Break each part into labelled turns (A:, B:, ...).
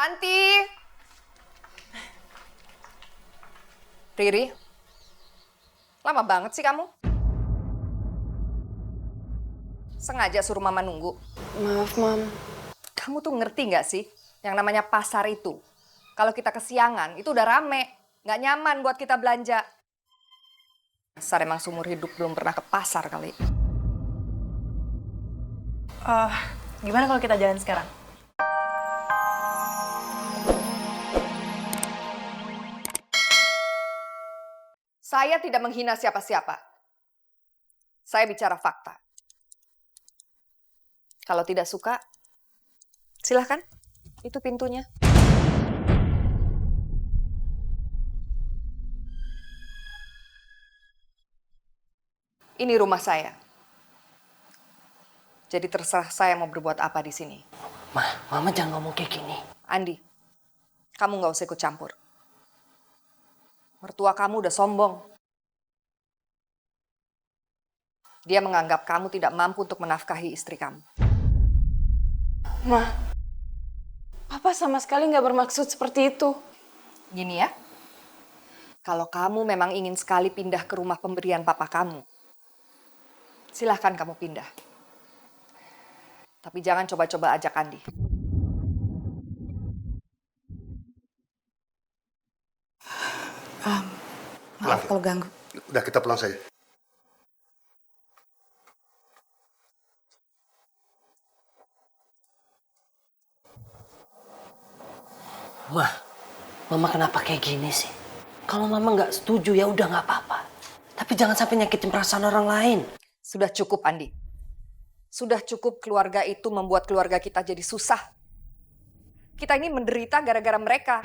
A: Tanti. Riri. Lama banget sih kamu. Sengaja suruh Mama nunggu.
B: Maaf, Mam.
A: Kamu tuh ngerti nggak sih? Yang namanya pasar itu. Kalau kita kesiangan, itu udah rame. Nggak nyaman buat kita belanja. Dasar emang seumur hidup belum pernah ke pasar kali.
B: Gimana kalau kita jalan sekarang?
A: Saya tidak menghina siapa-siapa. Saya bicara fakta. Kalau tidak suka, silahkan. Itu pintunya. Ini rumah saya. Jadi terserah saya mau berbuat apa di sini.
C: Mama jangan ngomong kayak gini.
A: Andi, kamu nggak usah ikut campur. Mertua kamu udah sombong. Dia menganggap kamu tidak mampu untuk menafkahi istri kamu.
B: Ma, Papa sama sekali nggak bermaksud seperti itu.
A: Gini ya, kalau kamu memang ingin sekali pindah ke rumah pemberian papa kamu, silahkan kamu pindah. Tapi jangan coba-coba ajak Andi.
B: Maaf kalau ganggu.
D: Udah, kita pulang saja.
C: Mama kenapa kayak gini sih? Kalau Mama nggak setuju ya udah nggak apa-apa. Tapi jangan sampai nyakitin perasaan orang lain.
A: Sudah cukup, Andi. Sudah cukup keluarga itu membuat keluarga kita jadi susah. Kita ini menderita gara-gara mereka.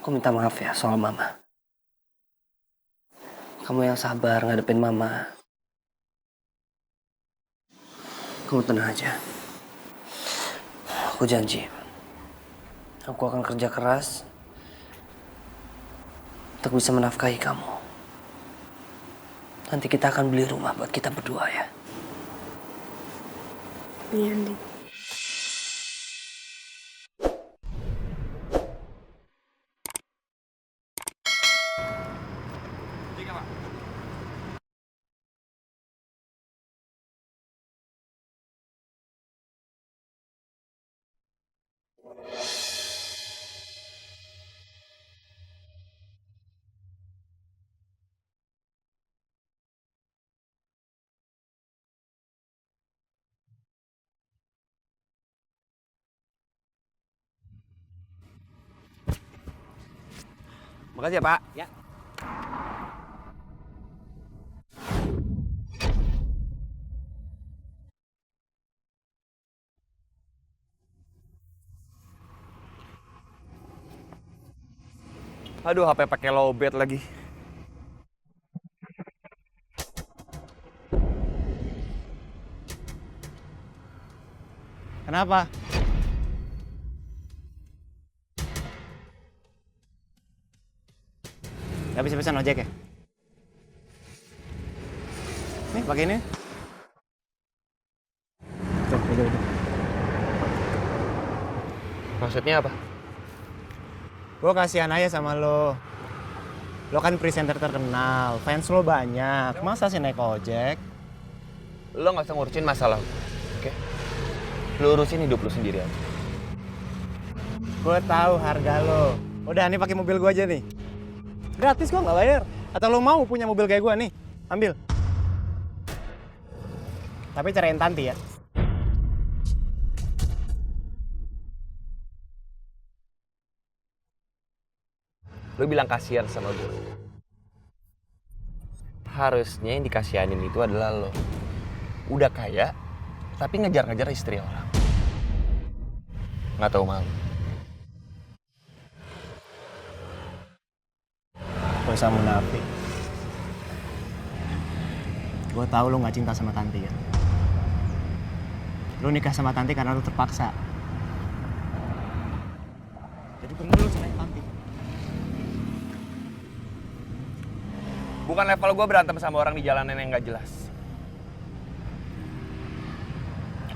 C: Aku minta maaf ya soal Mama. Kamu yang sabar ngadepin Mama. Kamu tenang aja. Aku janji. Aku akan kerja keras untuk bisa menafkahi kamu. Nanti kita akan beli rumah buat kita berdua ya.
B: Iya, Andi.
E: Makasih ya, Pak. Ya. Aduh, HP pakai lowbat lagi. Kenapa? Gak bisa pesan ojek ya? Nih, pakai ini. Tuh, itu.
F: Maksudnya apa?
E: Gue kasihan aja sama lo. Lo kan presenter terkenal, fans lo banyak. Masa sih naik ojek?
F: Lo nggak usah ngurusin masalah gue, oke? Lo urusin hidup lo sendiri aja.
E: Gue tahu harga lo. Udah, nih pakai mobil gue aja nih. Gratis kok, nggak bayar. Atau lo mau punya mobil kayak gue nih? Ambil. Tapi cariin Tanti ya.
F: Lo bilang kasihan sama gue. Harusnya yang dikasihanin itu adalah lo. Udah kaya, tapi ngejar-ngejar istri orang. Nggak tahu malu.
E: Gak usah munafik. Gue tahu lo nggak cinta sama Tanti kan. Lo nikah sama Tanti karena lo terpaksa. Jadi bener lo selain Tanti.
F: Bukan level gue berantem sama orang di jalanan yang nggak jelas.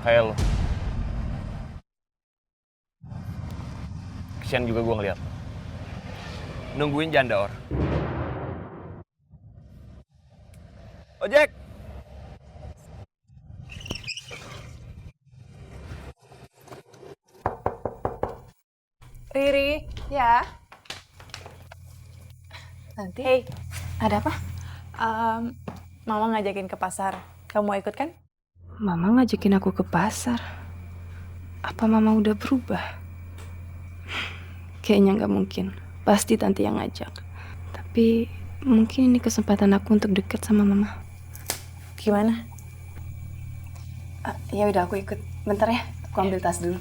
F: Kayak lo. Kesian juga gue ngeliat. Nungguin janda orang. Ojek!
B: Riri, ya. Nanti. Hey, ada apa? Mama ngajakin ke pasar. Kamu mau ikut kan?
D: Mama ngajakin aku ke pasar. Apa Mama udah berubah? Kayaknya nggak mungkin. Pasti Tanti yang ngajak. Tapi mungkin ini kesempatan aku untuk deket sama Mama.
B: Gimana? Ya udah aku ikut. Bentar ya, aku ambil tas dulu.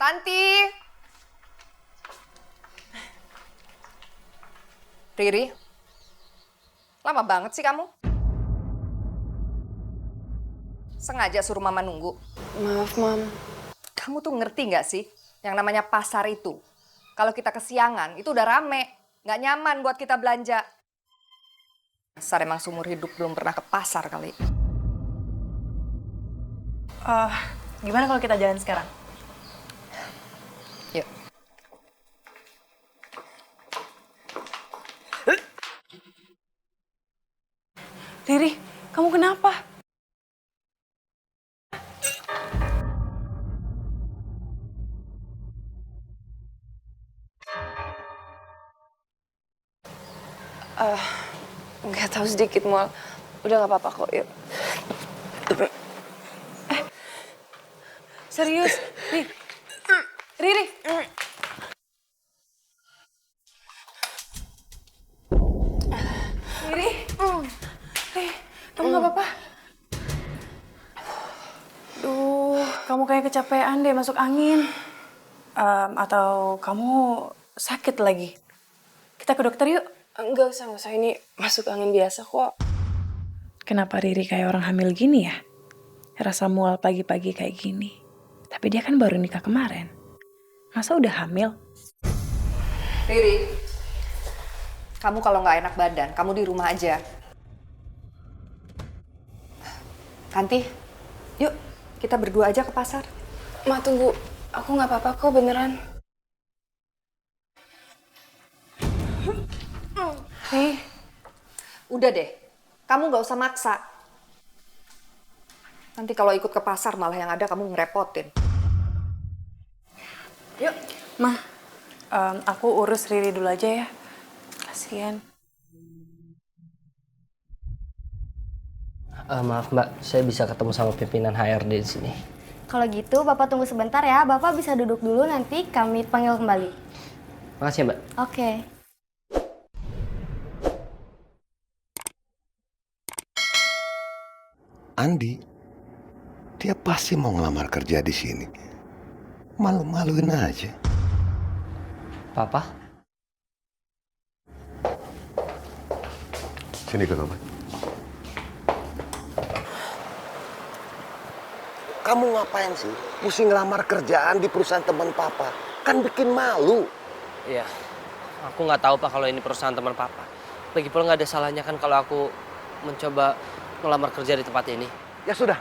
A: Tanti! Riri, lama banget sih kamu. Sengaja suruh Mama nunggu.
D: Maaf, Mam.
A: Kamu tuh ngerti nggak sih yang namanya pasar itu? Kalau kita kesiangan, itu udah rame. Nggak nyaman buat kita belanja. Dasar emang seumur hidup belum pernah ke pasar kali.
B: Gimana kalau kita jalan sekarang?
A: Yuk.
B: Riri, kamu kenapa?
D: Nggak tahu sedikit, Mal. Udah nggak apa-apa kok, yuk.
B: Serius? Riri. Riri. Riri, kamu nggak apa-apa? Duh, kamu kayak kecapean deh masuk angin. Atau kamu sakit lagi? Kita ke dokter yuk.
D: Nggak usah. Ini masuk angin biasa kok.
B: Kenapa Riri kayak orang hamil gini ya? Rasa mual pagi-pagi kayak gini. Tapi dia kan baru nikah kemarin. Masa udah hamil?
A: Riri, kamu kalau nggak enak badan, kamu di rumah aja. Tanti, yuk kita berdua aja ke pasar.
D: Ma, tunggu. Aku nggak apa-apa kok, beneran.
B: Hei,
A: Udah deh, kamu nggak usah maksa. Nanti kalau ikut ke pasar malah yang ada kamu ngerepotin. Yuk.
B: Ma, aku urus Riri dulu aja ya. Kasian.
C: Maaf Mbak, saya bisa ketemu sama pimpinan HRD di sini.
G: Kalau gitu, Bapak tunggu sebentar ya. Bapak bisa duduk dulu, nanti kami panggil kembali.
C: Makasih ya Mbak.
G: Oke.
H: Andi, dia pasti mau ngelamar kerja di sini. Malu-maluin aja.
C: Papa?
H: Sini ke kamar. Kamu ngapain sih? Mesti ngelamar kerjaan di perusahaan teman papa. Kan bikin malu.
C: Iya, aku nggak tahu Pak kalau ini perusahaan teman Papa. Lagipula nggak ada salahnya kan kalau aku mencoba ngelamar kerja di tempat ini.
H: Ya sudah,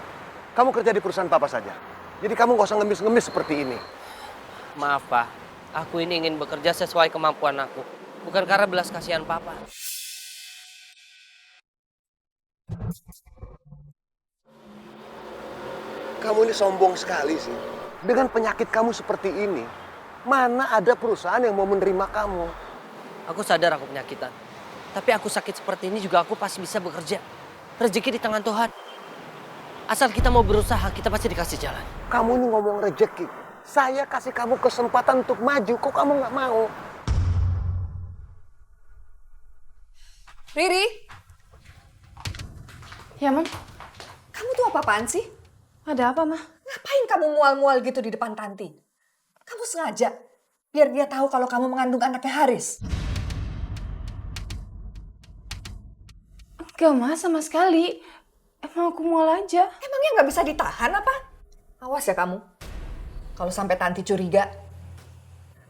H: kamu kerja di perusahaan papa saja. Jadi kamu gak usah ngemis-ngemis seperti ini.
C: Maaf Pak, aku ini ingin bekerja sesuai kemampuan aku. Bukan karena belas kasihan Papa.
H: Kamu ini sombong sekali sih. Dengan penyakit kamu seperti ini, mana ada perusahaan yang mau menerima kamu?
C: Aku sadar aku penyakitan. Tapi aku sakit seperti ini juga aku pasti bisa bekerja. Rezeki di tangan Tuhan. Asal kita mau berusaha, kita pasti dikasih jalan.
H: Kamu ini ngomong rezeki. Saya kasih kamu kesempatan untuk maju, kok kamu nggak mau?
A: Riri,
B: Ya, Mam.
A: kamu tuh apa-apaan sih?
B: Ada apa, Ma?
A: Ngapain kamu mual-mual gitu di depan Tanti? Kamu sengaja biar dia tahu kalau kamu mengandung anaknya Haris.
B: Enggak, Ma, sama sekali. Emang aku mual aja.
A: Emangnya nggak bisa ditahan apa? Awas ya kamu. Kalau sampai Tanti curiga,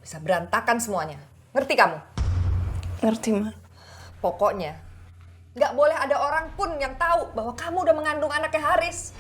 A: bisa berantakan semuanya. Ngerti kamu?
D: Ngerti, Ma.
A: Pokoknya, nggak boleh ada orang pun yang tahu bahwa kamu udah mengandung anaknya Haris.